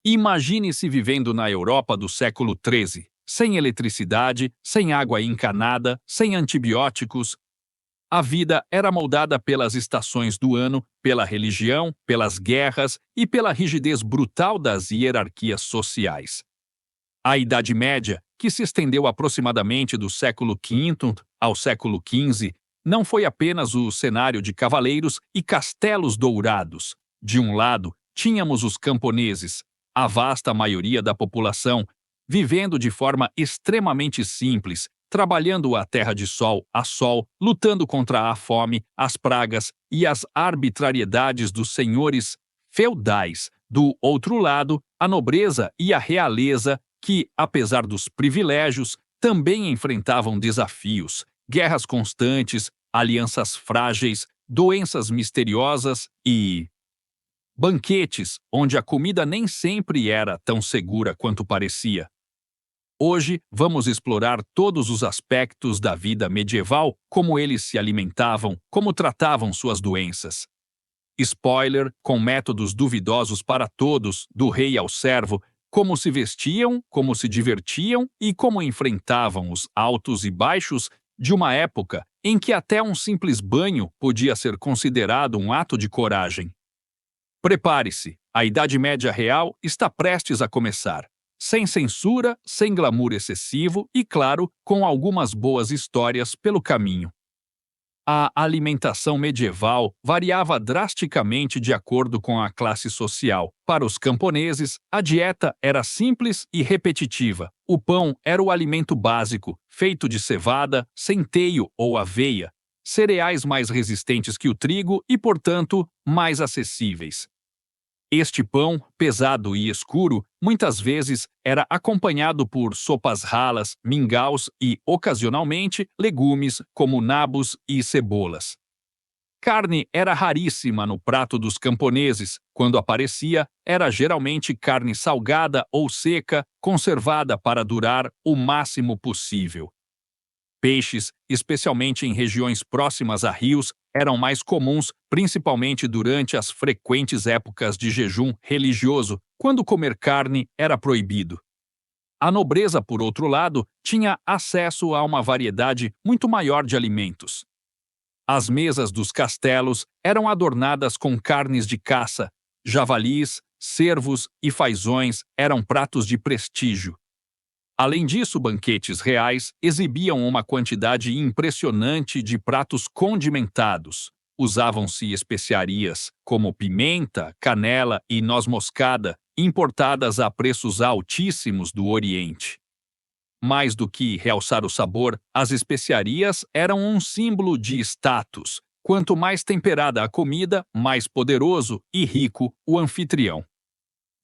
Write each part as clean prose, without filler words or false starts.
Imagine-se vivendo na Europa do século XIII, sem eletricidade, sem água encanada, sem antibióticos. A vida era moldada pelas estações do ano, pela religião, pelas guerras e pela rigidez brutal das hierarquias sociais. A Idade Média, que se estendeu aproximadamente do século V ao século XV, não foi apenas o cenário de cavaleiros e castelos dourados. De um lado, tínhamos os camponeses, a vasta maioria da população, vivendo de forma extremamente simples, trabalhando a terra de sol a sol, lutando contra a fome, as pragas e as arbitrariedades dos senhores feudais. Do outro lado, a nobreza e a realeza, que, apesar dos privilégios, também enfrentavam desafios, guerras constantes, alianças frágeis, doenças misteriosas e banquetes onde a comida nem sempre era tão segura quanto parecia. Hoje, vamos explorar todos os aspectos da vida medieval, como eles se alimentavam, como tratavam suas doenças. Spoiler, com métodos duvidosos para todos, do rei ao servo, como se vestiam, como se divertiam e como enfrentavam os altos e baixos de uma época em que até um simples banho podia ser considerado um ato de coragem. Prepare-se, a Idade Média real está prestes a começar. Sem censura, sem glamour excessivo e, claro, com algumas boas histórias pelo caminho. A alimentação medieval variava drasticamente de acordo com a classe social. Para os camponeses, a dieta era simples e repetitiva. O pão era o alimento básico, feito de cevada, centeio ou aveia, cereais mais resistentes que o trigo e, portanto, mais acessíveis. Este pão, pesado e escuro, muitas vezes era acompanhado por sopas ralas, mingaus e, ocasionalmente, legumes como nabos e cebolas. Carne era raríssima no prato dos camponeses. Quando aparecia, era geralmente carne salgada ou seca, conservada para durar o máximo possível. Peixes, especialmente em regiões próximas a rios, eram mais comuns, principalmente durante as frequentes épocas de jejum religioso, quando comer carne era proibido. A nobreza, por outro lado, tinha acesso a uma variedade muito maior de alimentos. As mesas dos castelos eram adornadas com carnes de caça, javalis, cervos e fazões eram pratos de prestígio. Além disso, banquetes reais exibiam uma quantidade impressionante de pratos condimentados. Usavam-se especiarias como pimenta, canela e noz moscada, importadas a preços altíssimos do Oriente. Mais do que realçar o sabor, as especiarias eram um símbolo de status. Quanto mais temperada a comida, mais poderoso e rico o anfitrião.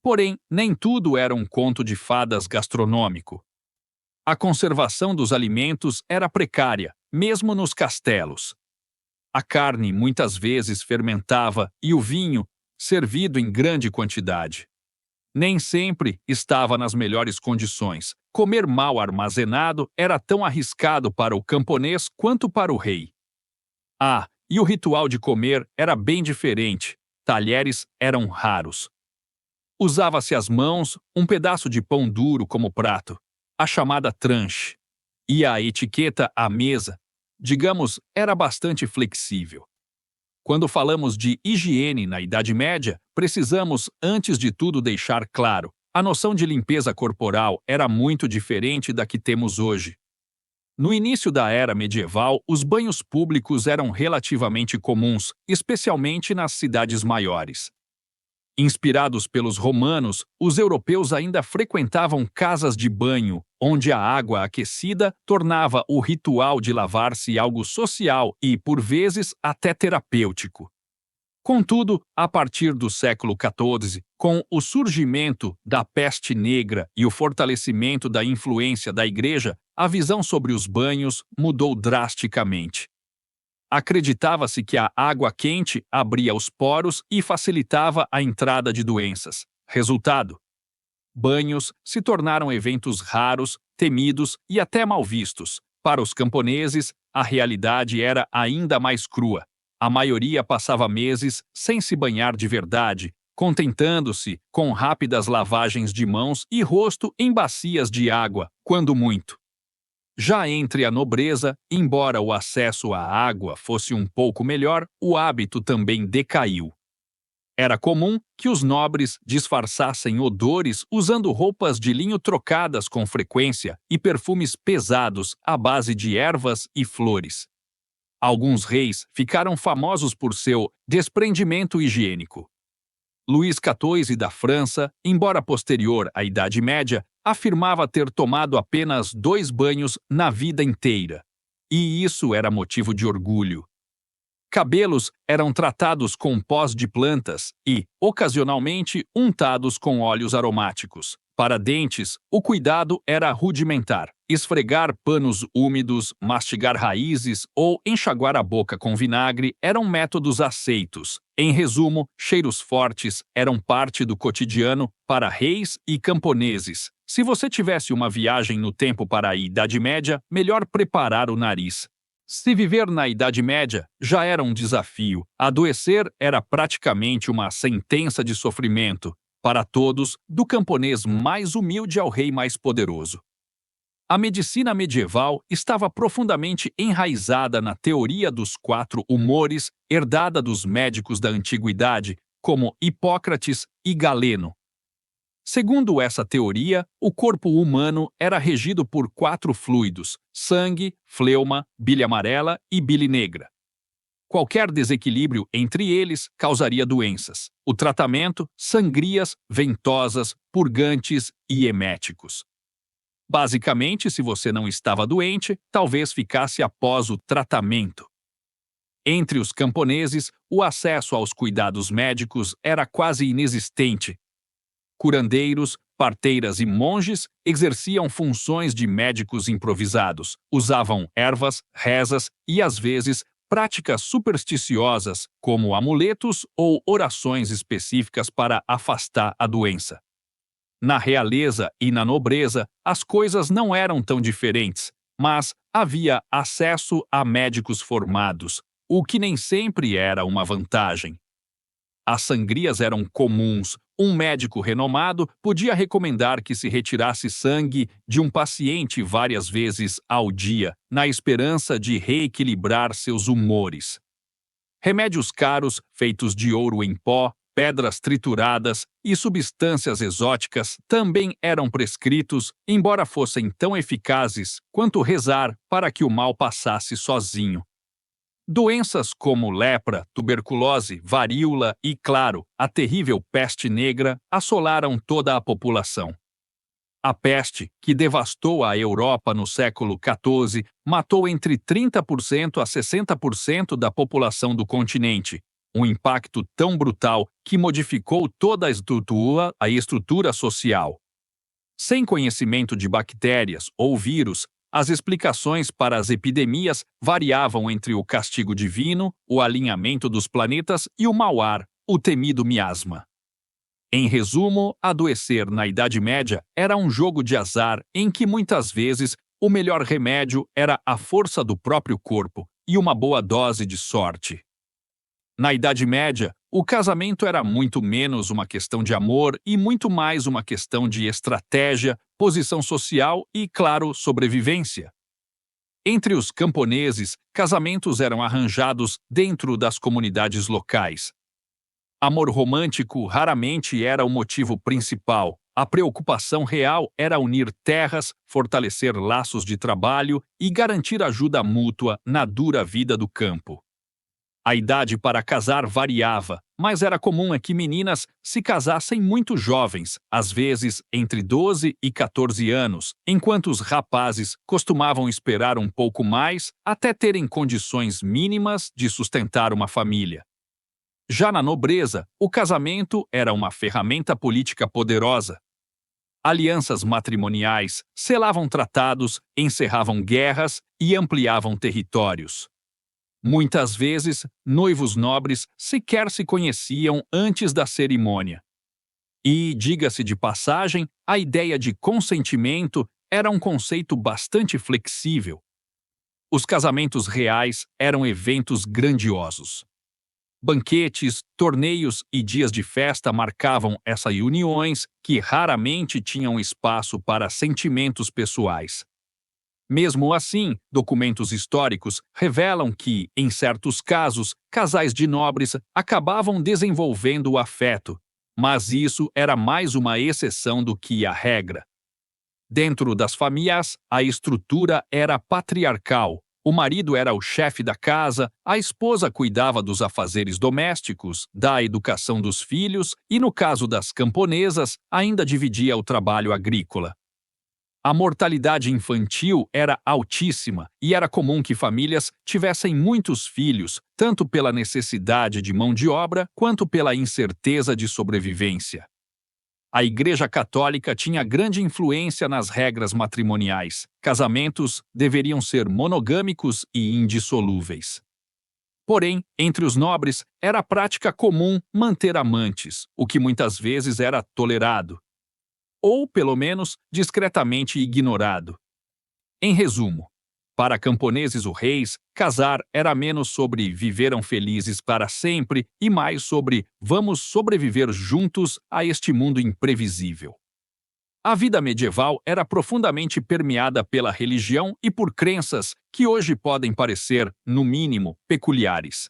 Porém, nem tudo era um conto de fadas gastronômico. A conservação dos alimentos era precária, mesmo nos castelos. A carne muitas vezes fermentava e o vinho, servido em grande quantidade, nem sempre estava nas melhores condições. Comer mal armazenado era tão arriscado para o camponês quanto para o rei. E o ritual de comer era bem diferente. Talheres eram raros. Usava-se as mãos, um pedaço de pão duro como prato, a chamada tranche, e a etiqueta à mesa, digamos, era bastante flexível. Quando falamos de higiene na Idade Média, precisamos, antes de tudo, deixar claro: a noção de limpeza corporal era muito diferente da que temos hoje. No início da era medieval, os banhos públicos eram relativamente comuns, especialmente nas cidades maiores. Inspirados pelos romanos, os europeus ainda frequentavam casas de banho, onde a água aquecida tornava o ritual de lavar-se algo social e, por vezes, até terapêutico. Contudo, a partir do século XIV, com o surgimento da peste negra e o fortalecimento da influência da Igreja, a visão sobre os banhos mudou drasticamente. Acreditava-se que a água quente abria os poros e facilitava a entrada de doenças. Resultado: banhos se tornaram eventos raros, temidos e até mal vistos. Para os camponeses, a realidade era ainda mais crua. A maioria passava meses sem se banhar de verdade, contentando-se com rápidas lavagens de mãos e rosto em bacias de água, quando muito. Já entre a nobreza, embora o acesso à água fosse um pouco melhor, o hábito também decaiu. Era comum que os nobres disfarçassem odores usando roupas de linho trocadas com frequência e perfumes pesados à base de ervas e flores. Alguns reis ficaram famosos por seu desprendimento higiênico. Luís XIV da França, embora posterior à Idade Média, afirmava ter tomado apenas 2 banhos na vida inteira. E isso era motivo de orgulho. Cabelos eram tratados com pós de plantas e, ocasionalmente, untados com óleos aromáticos. Para dentes, o cuidado era rudimentar. Esfregar panos úmidos, mastigar raízes ou enxaguar a boca com vinagre eram métodos aceitos. Em resumo, cheiros fortes eram parte do cotidiano para reis e camponeses. Se você tivesse uma viagem no tempo para a Idade Média, melhor preparar o nariz. Se viver na Idade Média já era um desafio, adoecer era praticamente uma sentença de sofrimento para todos, do camponês mais humilde ao rei mais poderoso. A medicina medieval estava profundamente enraizada na teoria dos 4 humores herdada dos médicos da antiguidade, como Hipócrates e Galeno. Segundo essa teoria, o corpo humano era regido por 4 fluidos: sangue, fleuma, bile amarela e bile negra. Qualquer desequilíbrio entre eles causaria doenças. O tratamento: sangrias, ventosas, purgantes e eméticos. Basicamente, se você não estava doente, talvez ficasse após o tratamento. Entre os camponeses, o acesso aos cuidados médicos era quase inexistente. Curandeiros, parteiras e monges exerciam funções de médicos improvisados, usavam ervas, rezas e, às vezes, práticas supersticiosas, como amuletos ou orações específicas para afastar a doença. Na realeza e na nobreza, as coisas não eram tão diferentes, mas havia acesso a médicos formados, o que nem sempre era uma vantagem. As sangrias eram comuns. Um médico renomado podia recomendar que se retirasse sangue de um paciente várias vezes ao dia, na esperança de reequilibrar seus humores. Remédios caros, feitos de ouro em pó, pedras trituradas e substâncias exóticas também eram prescritos, embora fossem tão eficazes quanto rezar para que o mal passasse sozinho. Doenças como lepra, tuberculose, varíola e, claro, a terrível peste negra assolaram toda a população. A peste, que devastou a Europa no século XIV, matou entre 30% a 60% da população do continente, um impacto tão brutal que modificou toda a estrutura social. Sem conhecimento de bactérias ou vírus, as explicações para as epidemias variavam entre o castigo divino, o alinhamento dos planetas e o mau ar, o temido miasma. Em resumo, adoecer na Idade Média era um jogo de azar em que muitas vezes o melhor remédio era a força do próprio corpo e uma boa dose de sorte. Na Idade Média, o casamento era muito menos uma questão de amor e muito mais uma questão de estratégia, posição social e, claro, sobrevivência. Entre os camponeses, casamentos eram arranjados dentro das comunidades locais. Amor romântico raramente era o motivo principal. A preocupação real era unir terras, fortalecer laços de trabalho e garantir ajuda mútua na dura vida do campo. A idade para casar variava, mas era comum que meninas se casassem muito jovens, às vezes entre 12 e 14 anos, enquanto os rapazes costumavam esperar um pouco mais até terem condições mínimas de sustentar uma família. Já na nobreza, o casamento era uma ferramenta política poderosa. Alianças matrimoniais selavam tratados, encerravam guerras e ampliavam territórios. Muitas vezes, noivos nobres sequer se conheciam antes da cerimônia. E, diga-se de passagem, a ideia de consentimento era um conceito bastante flexível. Os casamentos reais eram eventos grandiosos. Banquetes, torneios e dias de festa marcavam essas uniões que raramente tinham espaço para sentimentos pessoais. Mesmo assim, documentos históricos revelam que, em certos casos, casais de nobres acabavam desenvolvendo o afeto, mas isso era mais uma exceção do que a regra. Dentro das famílias, a estrutura era patriarcal. O marido era o chefe da casa, a esposa cuidava dos afazeres domésticos, da educação dos filhos e, no caso das camponesas, ainda dividia o trabalho agrícola. A mortalidade infantil era altíssima e era comum que famílias tivessem muitos filhos, tanto pela necessidade de mão de obra quanto pela incerteza de sobrevivência. A Igreja Católica tinha grande influência nas regras matrimoniais. Casamentos deveriam ser monogâmicos e indissolúveis. Porém, entre os nobres, era prática comum manter amantes, o que muitas vezes era tolerado, ou, pelo menos, discretamente ignorado. Em resumo, para camponeses ou reis, casar era menos sobre viveram felizes para sempre e mais sobre vamos sobreviver juntos a este mundo imprevisível. A vida medieval era profundamente permeada pela religião e por crenças que hoje podem parecer, no mínimo, peculiares.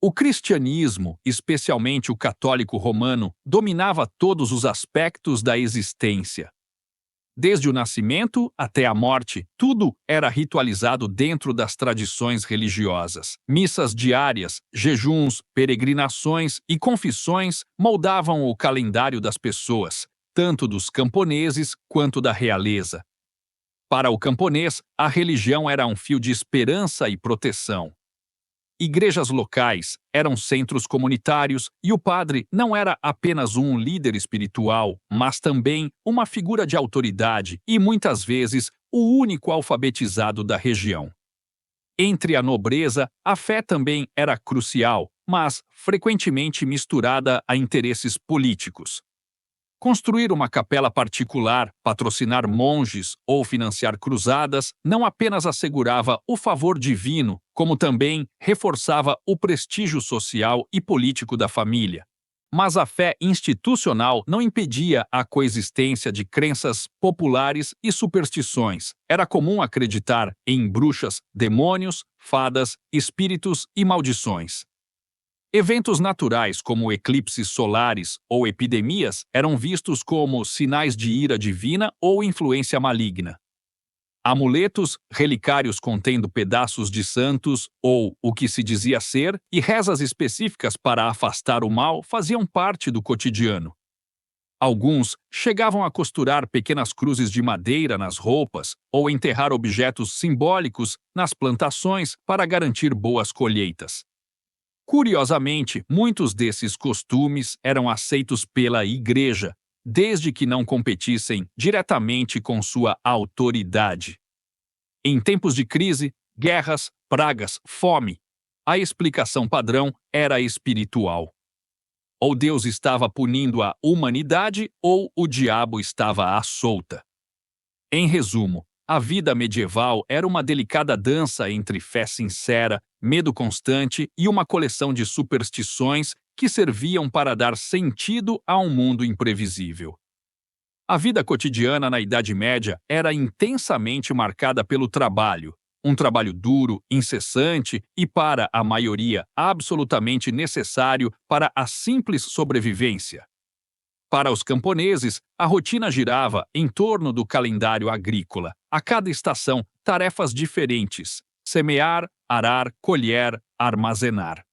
O cristianismo, especialmente o católico romano, dominava todos os aspectos da existência. Desde o nascimento até a morte, tudo era ritualizado dentro das tradições religiosas. Missas diárias, jejuns, peregrinações e confissões moldavam o calendário das pessoas, tanto dos camponeses quanto da realeza. Para o camponês, a religião era um fio de esperança e proteção. Igrejas locais eram centros comunitários e o padre não era apenas um líder espiritual, mas também uma figura de autoridade e, muitas vezes, o único alfabetizado da região. Entre a nobreza, a fé também era crucial, mas frequentemente misturada a interesses políticos. Construir uma capela particular, patrocinar monges ou financiar cruzadas não apenas assegurava o favor divino, como também reforçava o prestígio social e político da família. Mas a fé institucional não impedia a coexistência de crenças populares e superstições. Era comum acreditar em bruxas, demônios, fadas, espíritos e maldições. Eventos naturais como eclipses solares ou epidemias eram vistos como sinais de ira divina ou influência maligna. Amuletos, relicários contendo pedaços de santos ou o que se dizia ser e rezas específicas para afastar o mal faziam parte do cotidiano. Alguns chegavam a costurar pequenas cruzes de madeira nas roupas ou enterrar objetos simbólicos nas plantações para garantir boas colheitas. Curiosamente, muitos desses costumes eram aceitos pela Igreja, desde que não competissem diretamente com sua autoridade. Em tempos de crise, guerras, pragas, fome, a explicação padrão era espiritual. Ou Deus estava punindo a humanidade, ou o diabo estava à solta. Em resumo, a vida medieval era uma delicada dança entre fé sincera, medo constante e uma coleção de superstições que serviam para dar sentido a um mundo imprevisível. A vida cotidiana na Idade Média era intensamente marcada pelo trabalho, um trabalho duro, incessante e, para a maioria, absolutamente necessário para a simples sobrevivência. Para os camponeses, a rotina girava em torno do calendário agrícola. A cada estação, tarefas diferentes: semear, arar, colher, armazenar.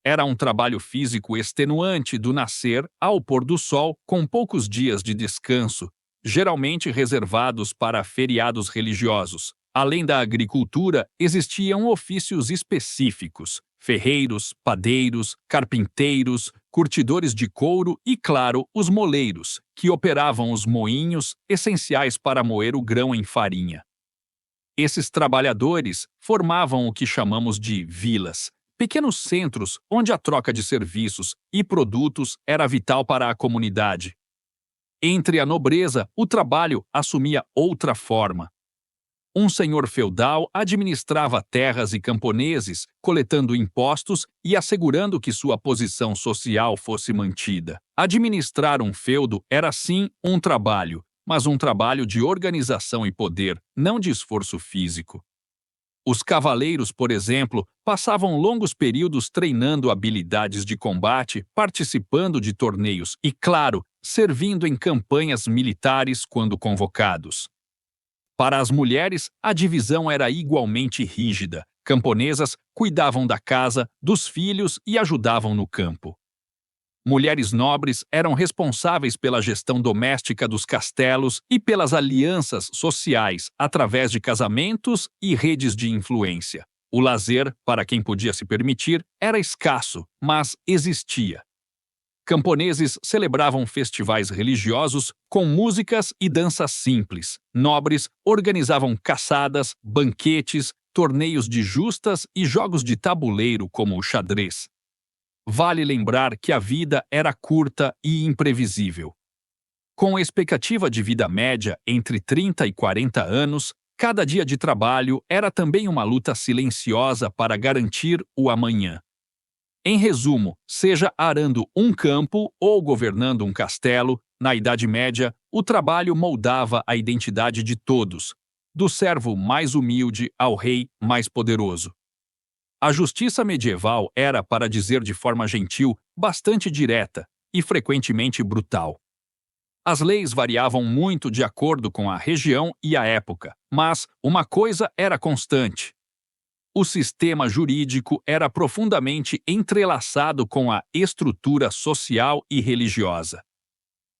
Era um trabalho físico extenuante do nascer ao pôr do sol, com poucos dias de descanso, geralmente reservados para feriados religiosos. Além da agricultura, existiam ofícios específicos: ferreiros, padeiros, carpinteiros, curtidores de couro e, claro, os moleiros, que operavam os moinhos, essenciais para moer o grão em farinha. Esses trabalhadores formavam o que chamamos de vilas, pequenos centros onde a troca de serviços e produtos era vital para a comunidade. Entre a nobreza, o trabalho assumia outra forma. Um senhor feudal administrava terras e camponeses, coletando impostos e assegurando que sua posição social fosse mantida. Administrar um feudo era, sim, um trabalho, mas um trabalho de organização e poder, não de esforço físico. Os cavaleiros, por exemplo, passavam longos períodos treinando habilidades de combate, participando de torneios e, claro, servindo em campanhas militares quando convocados. Para as mulheres, a divisão era igualmente rígida. Camponesas cuidavam da casa, dos filhos e ajudavam no campo. Mulheres nobres eram responsáveis pela gestão doméstica dos castelos e pelas alianças sociais através de casamentos e redes de influência. O lazer, para quem podia se permitir, era escasso, mas existia. Camponeses celebravam festivais religiosos com músicas e danças simples. Nobres organizavam caçadas, banquetes, torneios de justas e jogos de tabuleiro como o xadrez. Vale lembrar que a vida era curta e imprevisível. Com a expectativa de vida média entre 30 e 40 anos, cada dia de trabalho era também uma luta silenciosa para garantir o amanhã. Em resumo, seja arando um campo ou governando um castelo, na Idade Média, o trabalho moldava a identidade de todos, do servo mais humilde ao rei mais poderoso. A justiça medieval era, para dizer de forma gentil, bastante direta e frequentemente brutal. As leis variavam muito de acordo com a região e a época, mas uma coisa era constante: o sistema jurídico era profundamente entrelaçado com a estrutura social e religiosa.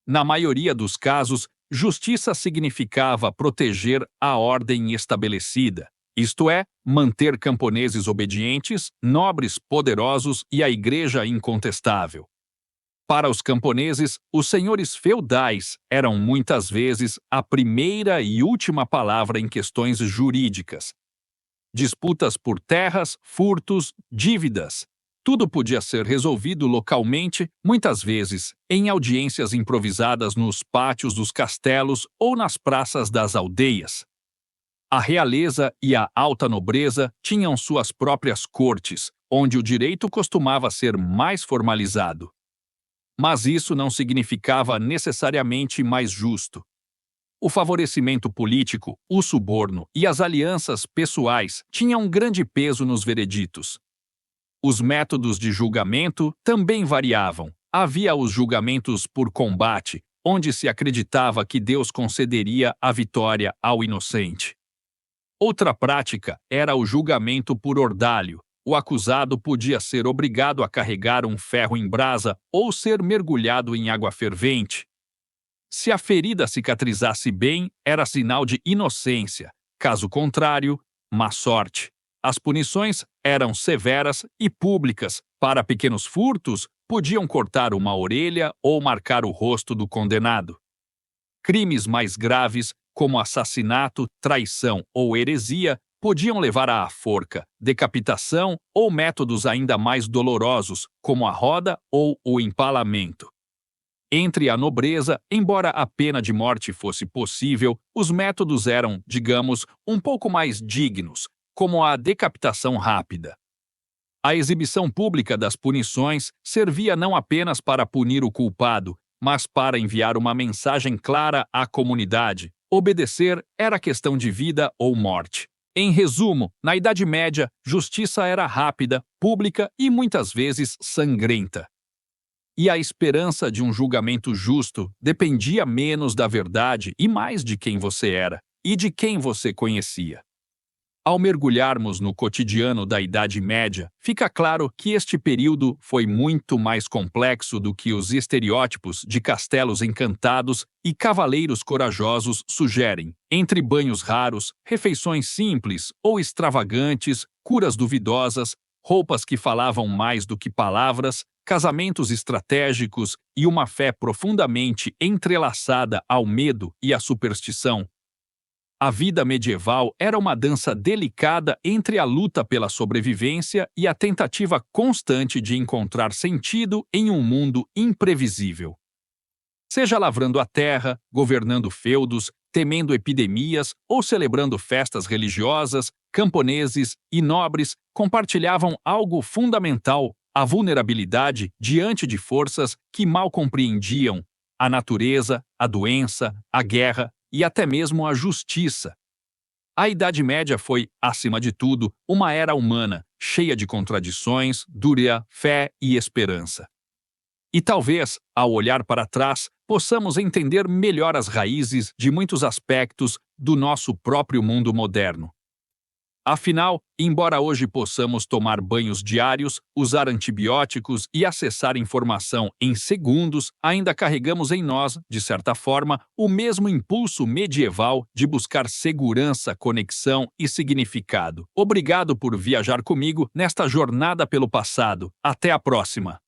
Na maioria dos casos, justiça significava proteger a ordem estabelecida, isto é, manter camponeses obedientes, nobres poderosos e a igreja incontestável. Para os camponeses, os senhores feudais eram muitas vezes a primeira e última palavra em questões jurídicas. Disputas por terras, furtos, dívidas. Tudo podia ser resolvido localmente, muitas vezes, em audiências improvisadas nos pátios dos castelos ou nas praças das aldeias. A realeza e a alta nobreza tinham suas próprias cortes, onde o direito costumava ser mais formalizado. Mas isso não significava necessariamente mais justo. O favorecimento político, o suborno e as alianças pessoais tinham grande peso nos vereditos. Os métodos de julgamento também variavam. Havia os julgamentos por combate, onde se acreditava que Deus concederia a vitória ao inocente. Outra prática era o julgamento por ordalho. O acusado podia ser obrigado a carregar um ferro em brasa ou ser mergulhado em água fervente. Se a ferida cicatrizasse bem, era sinal de inocência. Caso contrário, má sorte. As punições eram severas e públicas. Para pequenos furtos, podiam cortar uma orelha ou marcar o rosto do condenado. Crimes mais graves, como assassinato, traição ou heresia, podiam levar à forca, decapitação ou métodos ainda mais dolorosos, como a roda ou o empalamento. Entre a nobreza, embora a pena de morte fosse possível, os métodos eram, digamos, um pouco mais dignos, como a decapitação rápida. A exibição pública das punições servia não apenas para punir o culpado, mas para enviar uma mensagem clara à comunidade: obedecer era questão de vida ou morte. Em resumo, na Idade Média, justiça era rápida, pública e muitas vezes sangrenta. E a esperança de um julgamento justo dependia menos da verdade e mais de quem você era e de quem você conhecia. Ao mergulharmos no cotidiano da Idade Média, fica claro que este período foi muito mais complexo do que os estereótipos de castelos encantados e cavaleiros corajosos sugerem. Entre banhos raros, refeições simples ou extravagantes, curas duvidosas, roupas que falavam mais do que palavras, casamentos estratégicos e uma fé profundamente entrelaçada ao medo e à superstição, a vida medieval era uma dança delicada entre a luta pela sobrevivência e a tentativa constante de encontrar sentido em um mundo imprevisível. Seja lavrando a terra, governando feudos, temendo epidemias ou celebrando festas religiosas, camponeses e nobres compartilhavam algo fundamental: a vulnerabilidade diante de forças que mal compreendiam a natureza, a doença, a guerra e até mesmo a justiça. A Idade Média foi, acima de tudo, uma era humana, cheia de contradições, dúvida, fé e esperança. E talvez, ao olhar para trás, possamos entender melhor as raízes de muitos aspectos do nosso próprio mundo moderno. Afinal, embora hoje possamos tomar banhos diários, usar antibióticos e acessar informação em segundos, ainda carregamos em nós, de certa forma, o mesmo impulso medieval de buscar segurança, conexão e significado. Obrigado por viajar comigo nesta jornada pelo passado. Até a próxima!